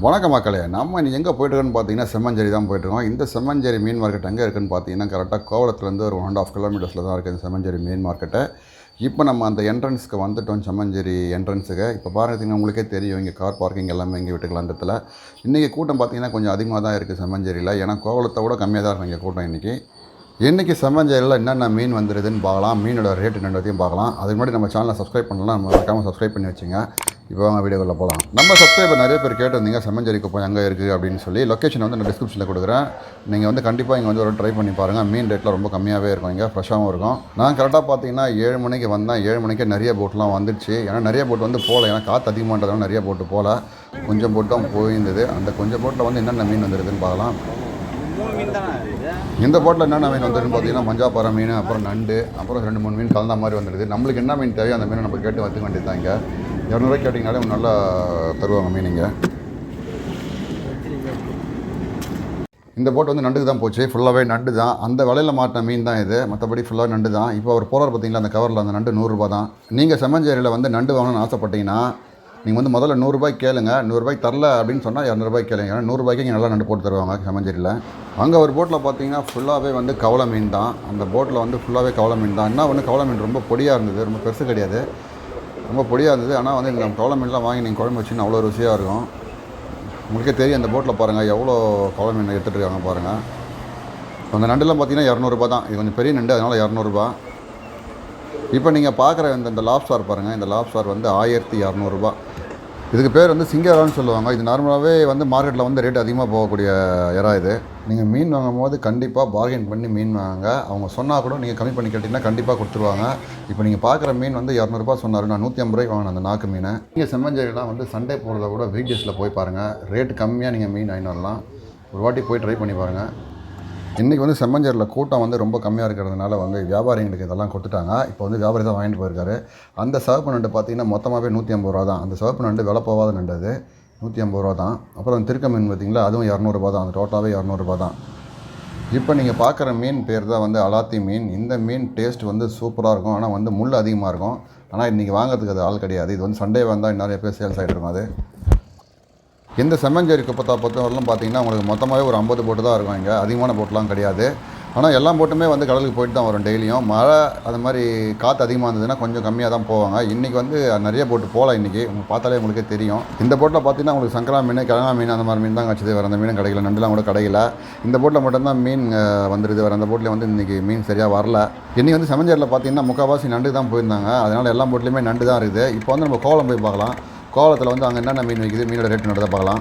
வணக்க மக்களே, நம்ம இன்றைக்கி எங்கே போய்ட்டுருக்கோன்னு பார்த்தீங்கன்னா செம்மஞ்சேரி தான் போய்ட்டுருக்கோம். இந்த செம்மஞ்சேரி மீன் மார்க்கெட் எங்கே இருக்குதுன்னு பார்த்தீங்கன்னா கரெக்டாக கோவளத்துலேருந்து ஒரு 1.5 கிலோமீட்டர்ஸில் தான் இருக்குது இந்த செம்மஞ்சேரி மீன் மார்க்கெட்டை. இப்போ நம்ம அந்த என்ட்ரன்ஸுக்கு வந்துவிட்டோம், செம்மஞ்சேரி என்ட்ரன்ஸுக்கு. இப்போ பார்த்தீங்கன்னா உங்களுக்கே தெரியும், இங்கே கார் பார்க்கிங் எல்லாமே இங்கே விட்டுக்கலாம். இந்த இடத்துல இன்றைக்கி கூட்டம் பார்த்தீங்கன்னா கொஞ்சம் அதிகமாக தான் இருக்குது செம்மஞ்சேரியில். ஏன்னா கோவளத்தை விட கம்மியாக தான் இருக்கும் இங்கே கூட்டம் இன்றைக்கி செம்மஞ்சேரியில் என்னென்ன மீன் வந்துடுதுன்னு பார்க்கலாம், மீனோட ரேட்டு என்னன்றதையும் பார்க்கலாம். அதுக்கு முன்னாடி நம்ம சேனலை சப்ஸ்கிரைப் பண்ணலாம், நம்ம மறக்காமல் சப்ஸ்கிரைப் பண்ணி வச்சுங்க. இப்போ வாங்க வீடியோவில் போகலாம். நம்ம சப்ஸ்கிரைபர் நிறைய பேர் கேட்டிருந்தீங்க செம்மஞ்சேரி குப்பை எங்கே இருக்குது அப்படின்னு சொல்லி. லொக்கேஷன் வந்து நான் டிஸ்கிரிப்ஷனில் கொடுக்குறேன். நீங்கள் வந்து கண்டிப்பாக இங்கே வந்து ஒரு ட்ரை பண்ணி பாருங்கள். மீன் ரேட்டில் ரொம்ப கம்மியாகவே இருக்கும், இங்கே ஃப்ரெஷ்ஷாகவும் இருக்கும். நான் கரெக்டாக பார்த்தீங்கன்னா 7 மணிக்கு வந்தேன். 7 மணிக்கே நிறைய போட்லாம் வந்துடுச்சு. ஏன்னா நிறைய போட் வந்து போகல, ஏன்னா காற்று அதிகமாகன்றதுனால நிறைய போட்டு போகல. கொஞ்சம் போட்டு தான் போயிருந்தது. அந்த கொஞ்சம் போட்டில் வந்து என்னென்ன மீன் வந்துடுதுன்னு பார்க்கலாம். இந்த போட்டில் என்னென்ன மீன் வந்துடுதுன்னு பார்த்தீங்கன்னா மஞ்சாப்பாறை மீன், அப்புறம் நண்டு, அப்புறம் 2-3 மீன் கலந்த மாதிரி வந்துடுது. நம்மளுக்கு என்ன மீன் தேவையோ அந்த மீனை நம்ம கேட்டு வந்துக்க வேண்டியது தான். இங்கே 200 கேட்டிங்கனாலே நல்லா தருவாங்க மீனிங்க. இந்த போட் வந்து நண்டுக்கு தான் போச்சு, ஃபுல்லாகவே நண்டு தான். அந்த வலையில் மாட்டின மீன் தான் இது, மற்றபடி ஃபுல்லாக நண்டு தான். இப்போ அவர் போகிறார் பார்த்தீங்களா அந்த கவரில், அந்த நண்டு 100 ரூபா தான். நீங்கள் செம்மஞ்சேரியில் வந்து நண்டு வாங்கணும்னு ஆசைப்பட்டீங்கன்னா நீங்கள் வந்து முதல்ல 100 ரூபாய்க்கு கேளுங்க. 100 ரூபாய்க்கு தரல அப்படின்னு சொன்னால் 200 ரூபாய்க்கு கேளுங்க. ஏன்னா 100 ரூபாய்க்கு இங்கே நல்லா நண்டு போட்டு தருவாங்க செம்மஞ்சேரியில். அங்கே ஒரு போட்டில் பார்த்தீங்கன்னா ஃபுல்லாகவே வந்து கவலை மீன் தான். அந்த போட்டில் வந்து ஃபுல்லாகவே கவலை மீன் தான். என்ன ஒன்று கவலை மீன் ரொம்ப பொடியாக இருந்தது, ரொம்ப பெருசு கிடையாது, ரொம்ப பொடியாக இருந்தது. ஆனால் வந்து இந்த கவலை மீன்லாம் வாங்கி நீங்கள் குழம்பு வச்சுன்னு அவ்வளோ ருசியாக இருக்கும். உங்களுக்கே தெரியும், அந்த போட்டில் பாருங்கள் எவ்வளோ கவலை மீன் எடுத்துகிட்டு இருக்காங்க பாருங்கள். அந்த நண்டுலாம் பார்த்தீங்கன்னா 200 ரூபா தான். இது கொஞ்சம் பெரிய நண்டு, அதனால் 200 ரூபா. இப்போ நீங்கள் பார்க்குற இந்த லாப்ஸ்டார் பாருங்கள், இந்த லாப்ஸ்டார் வந்து 1200 ரூபா. இதுக்கு பேர் வந்து சிங்கரான்னு சொல்லுவாங்க. இது நார்மலாகவே வந்து மார்க்கெட்டில் வந்து ரேட் அதிகமாக போகக்கூடிய இறா இது. நீங்கள் மீன் வாங்கும் போது கண்டிப்பாக பார்கெயின் பண்ணி மீன் வாங்க. அவங்க சொன்னால் கூட நீங்கள் கம்மி பண்ணி கேட்டிங்கன்னா கண்டிப்பாக கொடுத்துருவாங்க. இப்போ நீங்கள் பார்க்குற மீன் வந்து 200 ரூபா சொன்னார், நான் 150 ரூபாய்க்கு வாங்கினேன் அந்த நாக்கு மீனை. நீங்கள் செம்மஞ்சேரிலாம் வந்து சண்டே போகிறத கூட வீக் டேஸில் போய் பாருங்கள், ரேட்டு கம்மியாக நீங்கள் மீன் வாங்கிட்டு வரலாம். ஒரு வாட்டி போய் ட்ரை பண்ணி பாருங்கள். இன்றைக்கி வந்து செம்மஞ்சேரியில் கூட்டம் வந்து ரொம்ப கம்மியாக இருக்கிறதுனால வந்து வியாபாரிகளுக்கு இதெல்லாம் கொடுத்துட்டாங்க. இப்போ வந்து வியாபாரி தான் வாங்கிட்டு போயிருக்காரு. அந்த சிவப்பு நண்டு பார்த்தீங்கன்னா மொத்தமாகவே 150 ரூபா தான். அந்த சிவப்பு நண்டு விலை போகாத நண்டு, அது 150 ரூபா தான். அப்புறம் அந்த திருக்க மீன் பார்த்திங்களா, அதுவும் 200 ரூபா தான். அந்த டோட்டலாகவே 200 ரூபா தான். இப்போ நீங்கள் பார்க்குற மீன் பேர் தான் வந்து அலாத்தி மீன். இந்த மீன் டேஸ்ட் வந்து சூப்பராக இருக்கும், ஆனால் வந்து முள் அதிகமாக இருக்கும். ஆனால் இன்றைக்கி வாங்கிறதுக்கு அது ஆள் கிடையாது. இது வந்து சண்டே வந்தால் நிறைய பேர் சேல்ஸ் ஆகிட்டு இருக்கும். அது இந்த செம்மஞ்சேரி குப்பத்தை பொறுத்தவரையிலும் பார்த்தீங்கன்னா உங்களுக்கு மொத்தமாகவே ஒரு 50 போட்டு தான் இருக்கும். இங்கே அதிகமான போட்டெலாம் கிடையாது. ஆனால் எல்லா போட்டுமே வந்து கடலுக்கு போயிட்டு தான் வரும் டெய்லியும். மழை அது மாதிரி காற்று அதிகமாக இருந்ததுன்னா கொஞ்சம் கம்மியாக தான் போவாங்க. இன்றைக்கி வந்து நிறைய போட்டு போகல. இன்றைக்கி உங்களுக்கு பார்த்தாலே உங்களுக்கே தெரியும். இந்த போட்டில் பார்த்தீங்கன்னா உங்களுக்கு சங்கரா மீன், கிழங்கா மீன் அந்த மாதிரி மீன் தான் கிடச்சிது. வேறு அந்த மீனும் கிடைக்கல, நண்டுலாம் கூட கிடைக்கல. இந்த போட்டில் மட்டும்தான் மீன் வந்துடுது. வேறு அந்த போட்டில் வந்து இன்றைக்கி மீன் சரியாக வரல. இன்றைக்கி வந்து செம்மஞ்சேரியில் பார்த்தீங்கன்னா முக்கால்வாசி நண்டு தான் போயிருந்தாங்க. அதனால் எல்லா போட்லேயுமே நண்டு தான் இருக்குது. இப்போ வந்து நம்ம கோவளம் போய் பார்க்கலாம். கோவளத்தில் வந்து அங்கே என்னென்ன மீன் வைக்குது, மீனோட ரேட்டு நடத்த பார்க்கலாம்.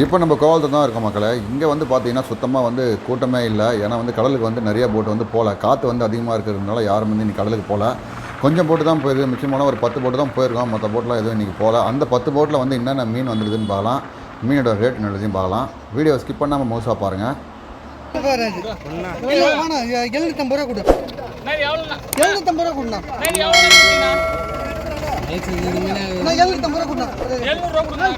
இப்போ நம்ம கோவளத்தில் தான் இருக்கோம் மக்களே. இங்கே வந்து பார்த்தீங்கன்னா சுத்தமாக வந்து கூட்டமே இல்லை. ஏன்னா வந்து கடலுக்கு வந்து நிறைய போட்டு வந்து போகல. காற்று வந்து அதிகமாக இருக்கிறதுனால யாரும் வந்து இன்றைக்கி கடலுக்கு போகல. கொஞ்சம் போட்டு தான் போயிருக்கு. முக்கியமான ஒரு 10 போட்டு தான் போயிருக்கோம். மற்ற போட்டெலாம் எதுவும் இன்றைக்கி போகல. அந்த 10 போட்டில் வந்து என்னென்ன மீன் வந்துடுதுன்னு பார்க்கலாம், மீனோட ரேட் என்னதுன்னு பார்க்கலாம். வீடியோ ஸ்கிப் பண்ணாமல் முழுசாக பாருங்கள். 750 ரூபா கொடு. 750 ரூபா கொடுண்ணா. 750 ரூபா கொடுண்ணா. 700 ரூபா கொடுண்ணா.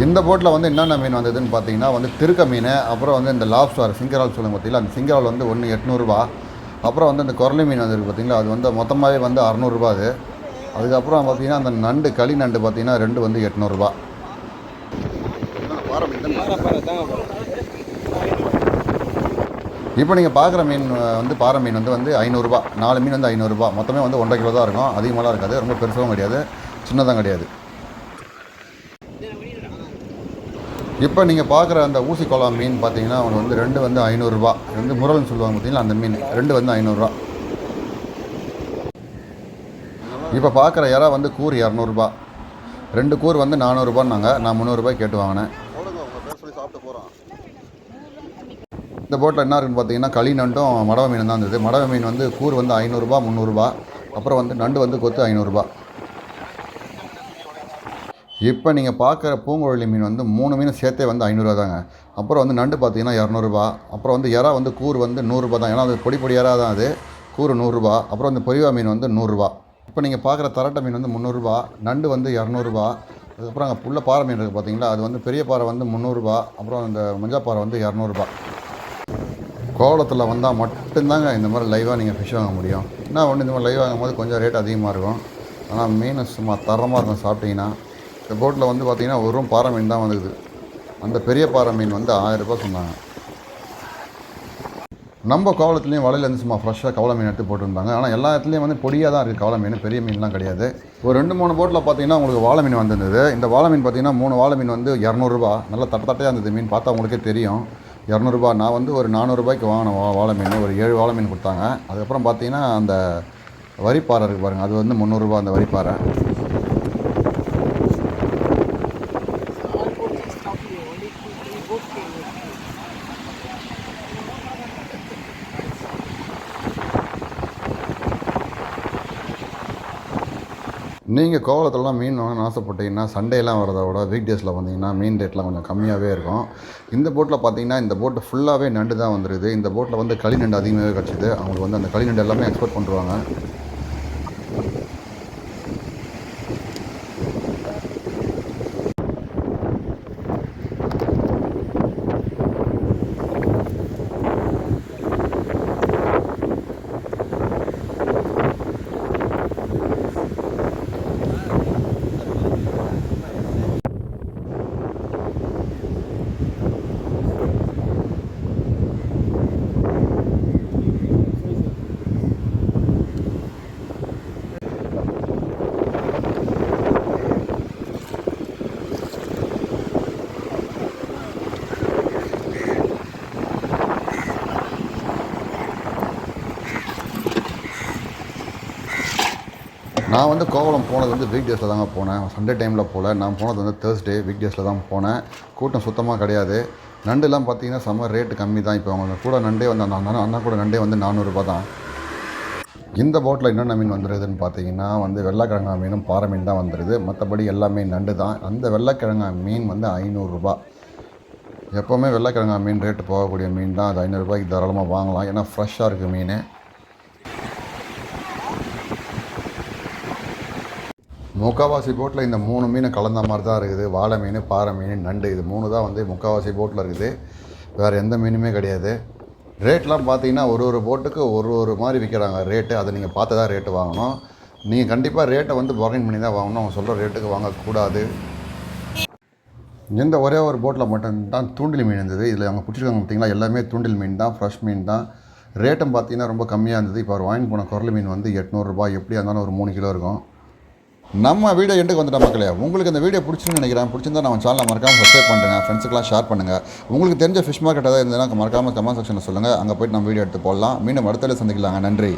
இந்த போட்டில் வந்து என்னென்ன மீன் வந்ததுன்னு பார்த்தீங்கன்னா வந்து திருக்க மீன், அப்புறம் வந்து இந்த லாப்ஸ்டார் சிங்கரால் சொல்லுங்க பார்த்தீங்களா, அந்த சிங்கரால் வந்து 1 800 ரூபா. அப்புறம் வந்து இந்த குரலி மீன் வந்துருக்கு பார்த்தீங்களா, அது வந்து மொத்தமாகவே வந்து 600 ரூபா. அது அதுக்கப்புறம் பார்த்தீங்கன்னா அந்த நண்டு களி நண்டு பார்த்தீங்கன்னா 2 வந்து 800 ரூபா. இப்போ நீங்கள் பார்க்குற மீன் வந்து பாறை மீன் வந்து 500 ரூபா. 4 மீன் வந்து 500 ரூபா. மொத்தமே வந்து 1.5 கிலோ தான் இருக்கும். அதிகமாகலாம் இருக்காது, ரொம்ப பெருசாகவும் கிடையாது, சின்னதாக கிடையாது. இப்போ நீங்கள் பார்க்குற அந்த ஊசி கோலா மீன் பார்த்தீங்கன்னா அவனுக்கு வந்து 2 வந்து 500 ரூபா. வந்து முரல்னு சொல்லுவாங்க பார்த்தீங்களா, அந்த மீன் 2 வந்து 500 ரூபா. இப்போ பார்க்குற இறா வந்து கூறு 200 ரூபா. 2 கூறு வந்து 400 ரூபான்னாங்க. நான் 300 ரூபாய் கேட்டு வாங்கினேன். இந்த போட்டில் என்ன இருக்குன்னு பார்த்தீங்கன்னா களி நண்டும் மடவை மீன் தான் இருந்தது. மடவை மீன் வந்து கூறு வந்து 500 ரூபா, 300 ரூபா. அப்புறம் வந்து நண்டு வந்து கொத்து 500 ரூபா. இப்போ நீங்கள் பார்க்குற பூங்குழலி மீன் வந்து 3 மீன் சேர்த்தே வந்து 500 ரூபா தாங்க. அப்புறம் வந்து நண்டு பார்த்தீங்கன்னா 200 ரூபா. அப்புறம் வந்து இறா வந்து கூறு வந்து 100 ரூபா தான். ஏன்னா அது பொடி பொடி இறா தான், அது கூறு 100 ரூபா. அப்புறம் இந்த பொரிவா மீன் வந்து 100 ரூபா. இப்போ நீங்கள் பார்க்குற தரட்டை மீன் வந்து 300 ரூபா. நண்டு வந்து 200 ரூபா. அதுக்கப்புறம் அங்கே புள்ள பாறை மீன் இருக்குது பார்த்தீங்களா, அது வந்து பெரிய பாறை வந்து 300 ரூபா. அப்புறம் அந்த மஞ்சள் பாறை வந்து 200 ரூபா. கோவளத்தில் வந்தால் மட்டும்தாங்க இந்த மாதிரி லைவாக நீங்கள் ஃபிஷ் வாங்க முடியும். என்ன ஒன்று இந்த மாதிரி லைவ் வாங்கும்போது கொஞ்சம் ரேட் அதிகமாக இருக்கும். ஆனால் மீன் சும்மா தரமாக இருக்கும் சாப்பிட்டீங்கன்னா. இந்த போட்டில் வந்து பார்த்திங்கன்னா ஒரு பாறை மீன் தான் வந்துக்குது. அந்த பெரிய பாறை மீன் வந்து 1000 ரூபாய் சொன்னாங்க. நம்ம கோவளத்துலேயும் வலையிலேருந்து சும்மா ஃப்ரெஷ்ஷாக கவலை மீன் எடுத்து போட்டுருந்தாங்க. ஆனால் எல்லா இடத்துலையும் வந்து பொடியாக தான் இருக்குது கவலை மீன், பெரிய மீன்லாம் கிடையாது. ஒரு 2-3 போட்டில் பார்த்தீங்கன்னா உங்களுக்கு வாழை மீன் வந்திருந்தது. இந்த வாழை மீன் பார்த்தீங்கன்னா 3 வாழை மீன் வந்து 200 ரூபா. நல்லா தட்டையாக இருந்தது மீன், பார்த்தா உங்களுக்கே தெரியும். 200 ரூபா. நான் வந்து ஒரு 400 ரூபாய்க்கு வாங்கின வாழை மீன் ஒரு 7 வாழை மீன் கொடுத்தாங்க. அதுக்கப்புறம் பார்த்தீங்கன்னா அந்த வரிப்பாறை இருக்குது பாருங்கள், அது வந்து 300 ரூபா அந்த வரிப்பாறை. நீங்கள் கோவளத்துலலாம் மீன் வாங்கணும்னு ஆசைப்பட்டீங்கன்னா சண்டேலாம் வரதை விட வீக் டேஸில் வந்தீங்கன்னா மீன் ரேட்லாம் கொஞ்சம் கம்மியாகவே இருக்கும். இந்த போட்டில் பார்த்தீங்கன்னா இந்த போட்டு ஃபுல்லாகவே நண்டு தான் வந்துடுது. இந்த போட்டில் வந்து களி நண்டு அதிகமாகவே கிடச்சிது. அவங்களுக்கு வந்து அந்த களி நண்டு எல்லாமே எக்ஸ்போர்ட் பண்ணுறாங்க. நான் வந்து கோவளம் போனது வந்து வீக் டேஸில் தாங்க போனேன். சண்டே டைமில் போகல. நான் போனது வந்து தேர்ஸ்டே வீக் டேஸில் தான் போனேன். கூட்டம் சுத்தமாக கிடையாது. நண்டுலாம் பார்த்தீங்கன்னா செம்ம ரேட்டு கம்மி தான். இப்போ அவங்க கூட நண்டே வந்து அந்த அண்ணா கூட நண்டே வந்து 400 ரூபா தான். இந்த போட்டில் என்னென்ன மீன் வந்துடுதுன்னு பார்த்தீங்கன்னா வந்து வெள்ளைக்கிழங்கா மீனும் பாறை மீன் தான் வந்துடுது. மற்றபடி எல்லாமே நண்டு தான். அந்த வெள்ளைக்கிழங்கா மீன் வந்து 500 ரூபா. எப்போவுமே வெள்ளைக்கிழங்கா மீன் ரேட்டு போகக்கூடிய மீன் தான். அது 500 ரூபாய்க்கு தாராளமாக வாங்கலாம். ஏன்னா ஃப்ரெஷ்ஷாக இருக்குது மீன். முக்கால்வாசி போட்டில் இந்த 3 மீன் கலந்த மாதிரி தான் இருக்குது. வாழை மீன், பாறை மீன், நண்டு, இது 3 தான் வந்து முக்கால்வாசி போட்டில் இருக்குது. வேறு எந்த மீனுமே கிடையாது. ரேட்லாம் பார்த்தீங்கன்னா ஒரு போட்டுக்கு ஒரு மாதிரி விற்கிறாங்க ரேட்டு. அதை நீங்கள் பார்த்து தான் ரேட்டு வாங்கணும். நீங்கள் கண்டிப்பாக ரேட்டை வந்து பார்கெயின் பண்ணி தான் வாங்கணும். அவங்க சொல்கிற ரேட்டுக்கு வாங்கக்கூடாது. இந்த ஒரே ஒரு போட்டில் மட்டும்தான் தூண்டில் மீன் இருந்தது. இதில் அவங்க பிடிச்சிருக்காங்க பார்த்தீங்களா, எல்லாமே தூண்டில் மீன் தான், ஃப்ரெஷ் மீன் தான். ரேட்டும் பார்த்தீங்கன்னா ரொம்ப கம்மியாக இருந்தது. இப்போ அவர் வாங்கி போன குரல் மீன் வந்து 800 ரூபாய். எப்படியா இருந்தாலும் ஒரு 3 கிலோ இருக்கும். நம்ம வீடியோ எண்டுக்கு வந்துட்ட மக்களே. உங்களுக்கு இந்த வீடியோ பிடிச்சிருன்னு நினைக்கிறேன். பிடிச்சிருந்தா நம்ம சேனலை மறக்காமல் சப்ஸ்கிரைப் பண்ணுங்கள். ஃப்ரெண்ட்ஸுக்கெலாம் ஷேர் பண்ணுங்கள். உங்களுக்கு தெரிஞ்ச ஃபிஷ் மார்க்கெட் ஏதாவது இருந்ததுன்னா மறக்காமல் கமெண்ட் செக்ஷனில் சொல்லுங்கள். அங்கே போய்ட்டு நம்ம வீடியோ எடுத்து போடலாம். மீண்டும் அடுத்த சந்திக்கலாங்க. நன்றி.